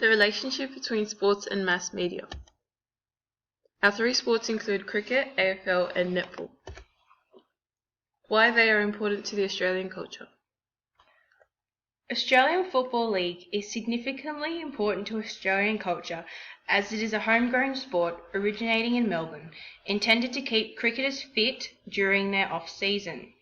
The relationship between sports and mass media. Our three sports include cricket, AFL and netball. Why they are important to the Australian culture. Australian Football League is significantly important to Australian culture as it is a homegrown sport originating in Melbourne, intended to keep cricketers fit during their off-season.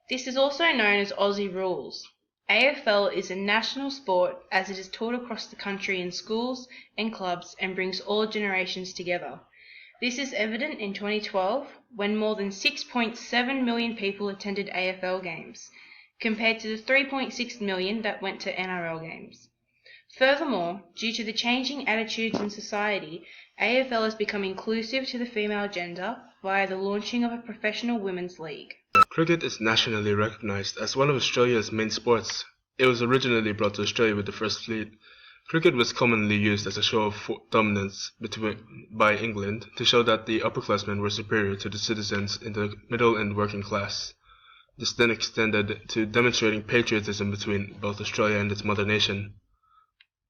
This is also known as Aussie rules. AFL is a national sport as it is taught across the country in schools and clubs and brings all generations together. This is evident in 2012 when more than 6.7 million people attended AFL games, compared to the 3.6 million that went to NRL games. Furthermore, due to the changing attitudes in society, AFL has become inclusive to the female gender via the launching of a professional women's league. Cricket is nationally recognized as one of Australia's main sports. It was originally brought to Australia with the first fleet. Cricket was commonly used as a show of dominance by England to show that the upperclassmen were superior to the citizens in the middle and working class. This then extended to demonstrating patriotism between both Australia and its mother nation.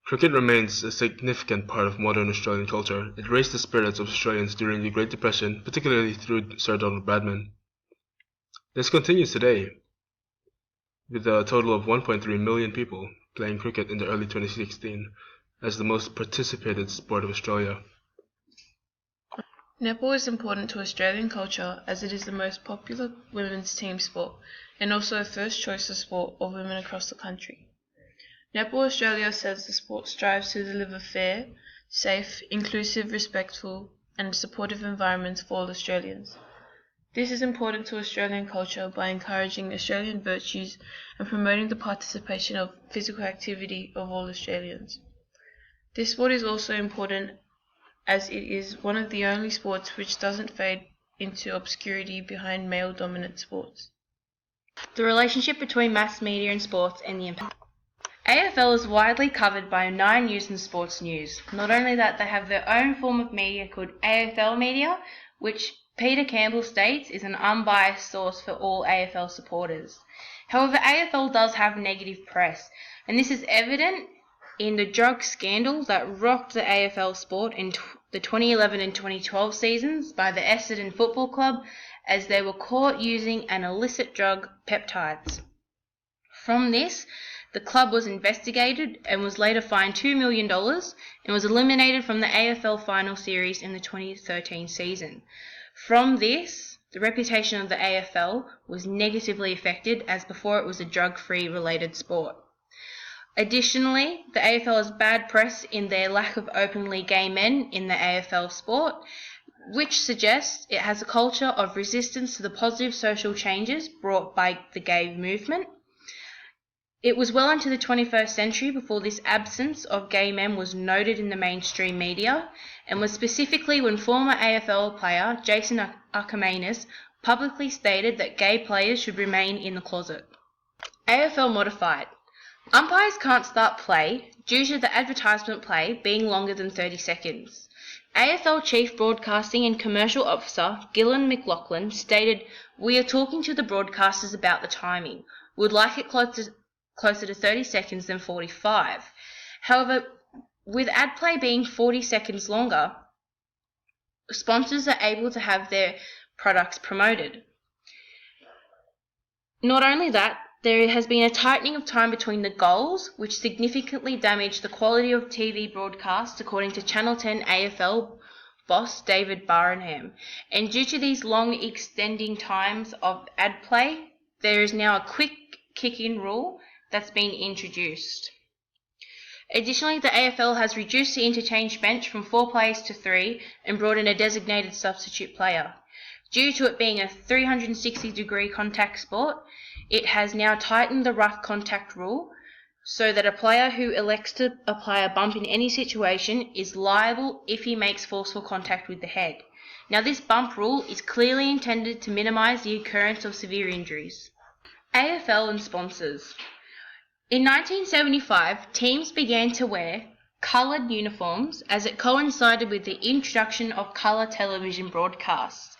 Cricket remains a significant part of modern Australian culture. It raised the spirits of Australians during the Great Depression, particularly through Sir Donald Bradman. This continues today, with a total of 1.3 million people playing cricket in the early 2016 as the most participated sport of Australia. Netball is important to Australian culture as it is the most popular women's team sport and also a first choice of sport of women across the country. Netball Australia says the sport strives to deliver fair, safe, inclusive, respectful and supportive environments for all Australians. This is important to Australian culture by encouraging Australian virtues and promoting the participation of physical activity of all Australians. This sport is also important as it is one of the only sports which doesn't fade into obscurity behind male-dominant sports. The relationship between mass media and sports and the impact. AFL is widely covered by Nine News and Sports News. Not only that, they have their own form of media called AFL Media, which Peter Campbell states is an unbiased source for all AFL supporters. However, AFL does have negative press, and this is evident in the drug scandal that rocked the AFL sport in the 2011 and 2012 seasons by the Essendon Football Club as they were caught using an illicit drug, peptides. From this, the club was investigated and was later fined $2 million and was eliminated from the AFL final series in the 2013 season. From this, the reputation of the AFL was negatively affected as before it was a drug-free related sport. Additionally, the AFL has bad press in their lack of openly gay men in the AFL sport, which suggests it has a culture of resistance to the positive social changes brought by the gay movement. It was well into the 21st century before this absence of gay men was noted in the mainstream media, and was specifically when former AFL player Jason Akermanis publicly stated that gay players should remain in the closet. AFL modified. Umpires can't start play due to the advertisement play being longer than 30 seconds. AFL Chief Broadcasting and Commercial Officer Gillan McLaughlin stated, "We are talking to the broadcasters about the timing. Would like it closer to 30 seconds than 45. However, with ad play being 40 seconds longer, sponsors are able to have their products promoted. Not only that, there has been a tightening of time between the goals, which significantly damaged the quality of TV broadcasts, according to Channel 10 AFL boss David Barnham. And due to these long extending times of ad play, there is now a quick kick-in rule that's been introduced. Additionally, the AFL has reduced the interchange bench from 4 players to 3 and brought in a designated substitute player. Due to it being a 360-degree contact sport, it has now tightened the rough contact rule so that a player who elects to apply a bump in any situation is liable if he makes forceful contact with the head. Now, this bump rule is clearly intended to minimise the occurrence of severe injuries. AFL and sponsors. In 1975, teams began to wear coloured uniforms as it coincided with the introduction of colour television broadcasts.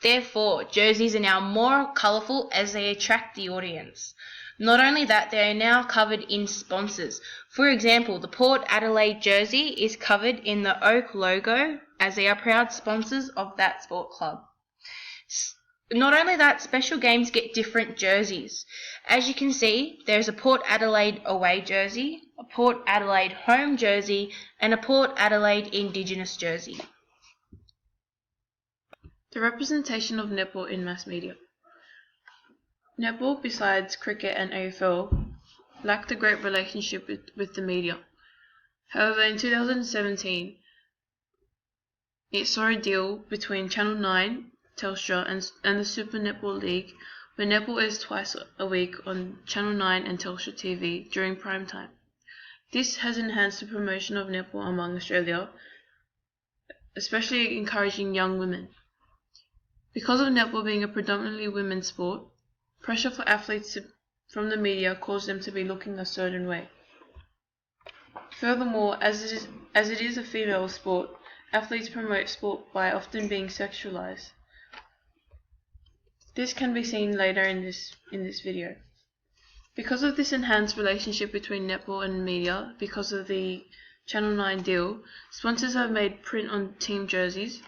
Therefore, jerseys are now more colourful as they attract the audience. Not only that, they are now covered in sponsors. For example, the Port Adelaide jersey is covered in the Oak logo, as they are proud sponsors of that sport club. Not only that, special games get different jerseys. As you can see, there's a Port Adelaide away jersey, a Port Adelaide home jersey, and a Port Adelaide Indigenous jersey. The representation of netball in mass media. Netball, besides cricket and AFL, lacked a great relationship with the media. However, in 2017, it saw a deal between Channel 9, Telstra, and the Super Netball League, where netball airs twice a week on Channel 9 and Telstra TV during prime time. This has enhanced the promotion of netball among Australia, especially encouraging young women. Because of netball being a predominantly women's sport, pressure for athletes from the media caused them to be looking a certain way. Furthermore, as it is a female sport, athletes promote sport by often being sexualized. This can be seen later in this video. Because of this enhanced relationship between netball and media, because of the Channel 9 deal, sponsors have made print on team jerseys.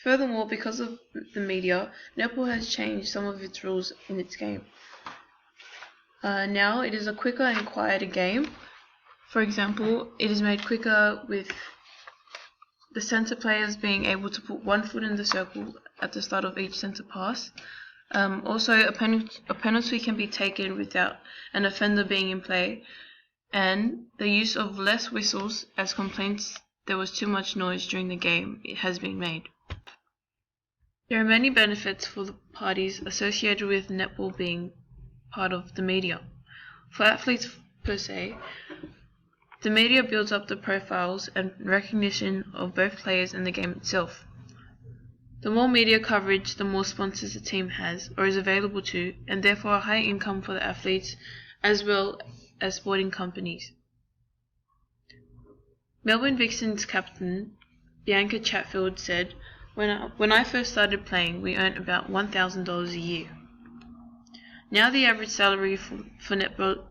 Furthermore, because of the media, netball has changed some of its rules in its game. Now it is a quicker and quieter game. For example, it is made quicker with the center players being able to put one foot in the circle at the start of each center pass. Also, a penalty can be taken without an offender being in play, and the use of less whistles as complaints there was too much noise during the game has been made. There are many benefits for the parties associated with netball being part of the media. For athletes per se, the media builds up the profiles and recognition of both players and the game itself. The more media coverage, the more sponsors a team has or is available to, and therefore a higher income for the athletes as well as sporting companies. Melbourne Vixens captain Bianca Chatfield said, When I first started playing, we earned about $1,000 a year. Now the average salary for netballers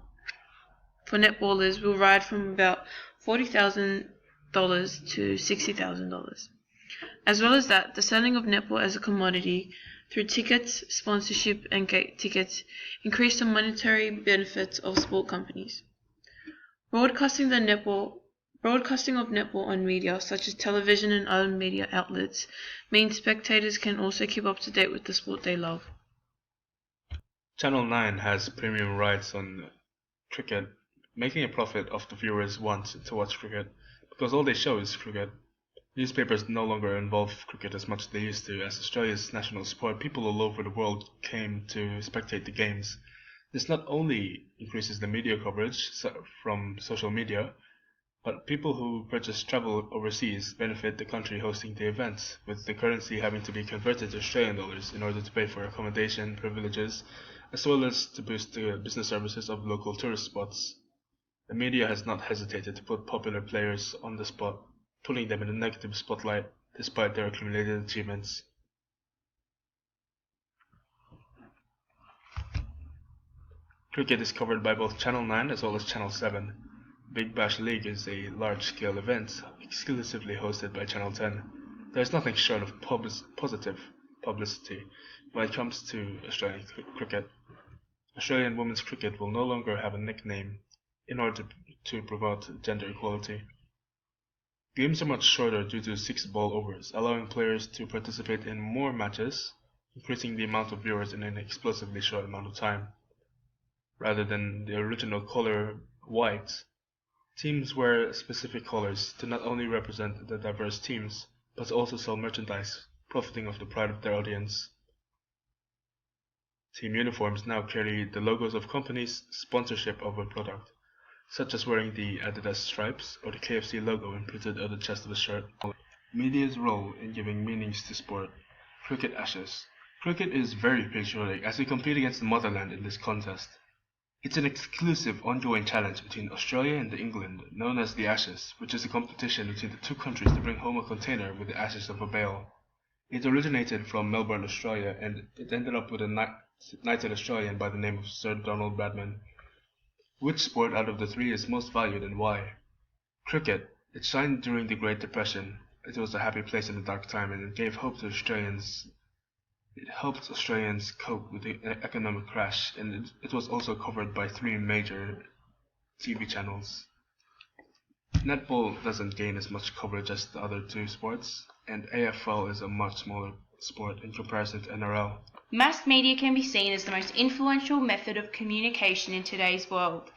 will ride from about $40,000 to $60,000. As well as that, the selling of netball as a commodity through tickets, sponsorship, and gate tickets increase the monetary benefits of sport companies. Broadcasting of netball on media, such as television and other media outlets, means spectators can also keep up to date with the sport they love. Channel 9 has premium rights on cricket, making a profit of the viewers want to watch cricket, because all they show is cricket. Newspapers no longer involve cricket as much as they used to. As Australia's national sport, people all over the world came to spectate the games. This not only increases the media coverage from social media, but people who purchase travel overseas benefit the country hosting the events, with the currency having to be converted to Australian dollars in order to pay for accommodation, privileges, as well as to boost the business services of local tourist spots. The media has not hesitated to put popular players on the spot, putting them in a negative spotlight despite their accumulated achievements. Cricket is covered by both Channel 9 as well as Channel 7. Big Bash League is a large-scale event exclusively hosted by Channel 10. There is nothing short of positive publicity when it comes to Australian cricket. Australian women's cricket will no longer have a nickname in order to promote gender equality. Games are much shorter due to 6 ball overs, allowing players to participate in more matches, increasing the amount of viewers in an explosively short amount of time. Rather than the original color white, teams wear specific colors to not only represent the diverse teams, but also sell merchandise, profiting off the pride of their audience. Team uniforms now carry the logos of companies' sponsorship of a product, such as wearing the Adidas stripes or the KFC logo imprinted on the chest of a shirt. Media's role in giving meanings to sport. Cricket Ashes. Cricket is very patriotic as we compete against the motherland in this contest. It's an exclusive ongoing challenge between Australia and England known as the Ashes, which is a competition between the two countries to bring home a container with the ashes of a bale. It originated from Melbourne, Australia, and it ended up with a knighted Australian by the name of Sir Donald Bradman. Which sport out of the three is most valued and why? Cricket. It shined during the Great Depression. It was a happy place in a dark time, and it gave hope to Australians. It helped Australians cope with the economic crash, and it was also covered by 3 major TV channels. Netball doesn't gain as much coverage as the other 2 sports, and AFL is a much smaller sport in comparison to NRL. Mass media can be seen as the most influential method of communication in today's world.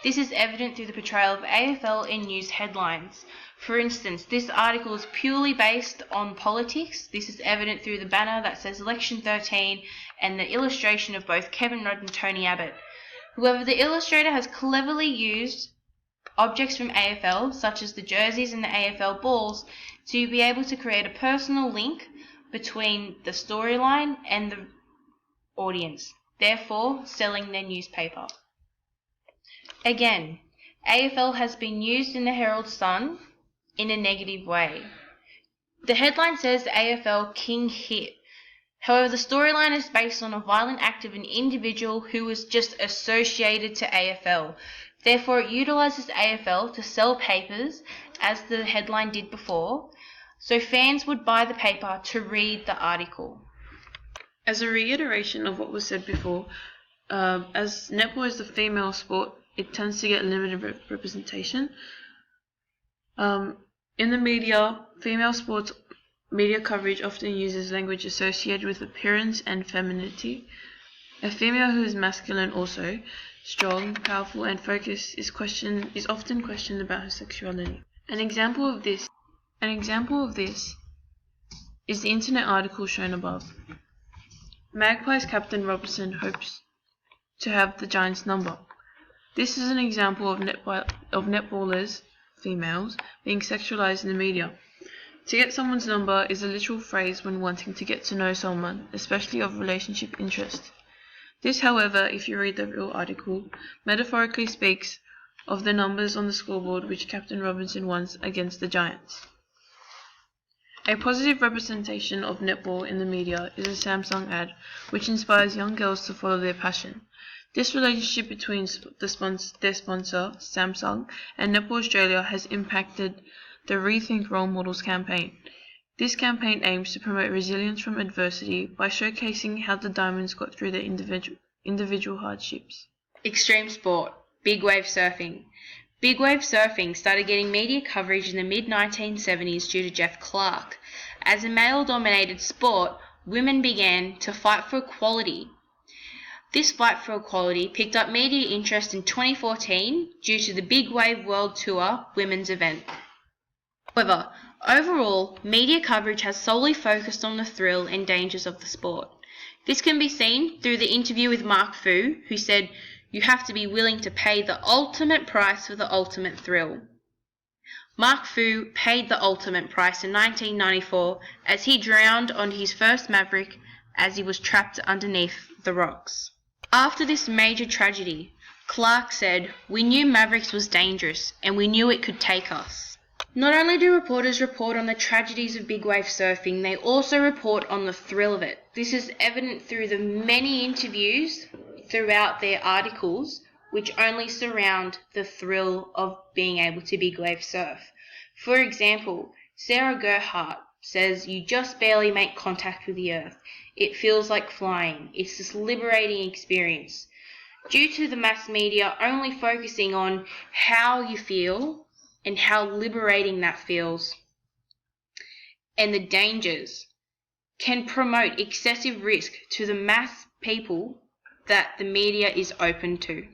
This is evident through the portrayal of AFL in news headlines. For instance, this article is purely based on politics. This is evident through the banner that says Election 13 and the illustration of both Kevin Rudd and Tony Abbott. However, the illustrator has cleverly used objects from AFL, such as the jerseys and the AFL balls, to be able to create a personal link between the storyline and the audience, therefore selling their newspaper. Again, AFL has been used in the Herald Sun in a negative way. The headline says AFL King Hit. However, the storyline is based on a violent act of an individual who was just associated to AFL. Therefore, it utilises AFL to sell papers, as the headline did before, so fans would buy the paper to read the article. As a reiteration of what was said before, as netball is the female sport, it tends to get limited representation. In the media, female sports media coverage often uses language associated with appearance and femininity. A female who is masculine also, strong, powerful, and focused is often questioned about her sexuality. An example of this is the internet article shown above. Magpies captain Robinson hopes to have the Giants' number. This is an example of netballers, females, being sexualized in the media. To get someone's number is a literal phrase when wanting to get to know someone, especially of relationship interest. This, however, if you read the real article, metaphorically speaks of the numbers on the scoreboard which Captain Robinson wants against the Giants. A positive representation of netball in the media is a Samsung ad, which inspires young girls to follow their passion. This relationship between their sponsor, Samsung, and Netball Australia has impacted the Rethink Role Models campaign. This campaign aims to promote resilience from adversity by showcasing how the Diamonds got through their individual hardships. Extreme sport, big wave surfing. Big wave surfing started getting media coverage in the mid-1970s due to Jeff Clark. As a male-dominated sport, women began to fight for equality. This fight for equality picked up media interest in 2014 due to the Big Wave World Tour women's event. However, overall, media coverage has solely focused on the thrill and dangers of the sport. This can be seen through the interview with Mark Fu, who said, "You have to be willing to pay the ultimate price for the ultimate thrill." Mark Fu paid the ultimate price in 1994 as he drowned on his first Maverick as he was trapped underneath the rocks. After this major tragedy, Clark said, "We knew Mavericks was dangerous and we knew it could take us." Not only do reporters report on the tragedies of big wave surfing, they also report on the thrill of it. This is evident through the many interviews throughout their articles, which only surround the thrill of being able to big wave surf. For example, Sarah Gerhardt says, "You just barely make contact with the earth. It feels like flying. It's this liberating experience." Due to the mass media only focusing on how you feel and how liberating that feels, and the dangers, can promote excessive risk to the mass people that the media is open to.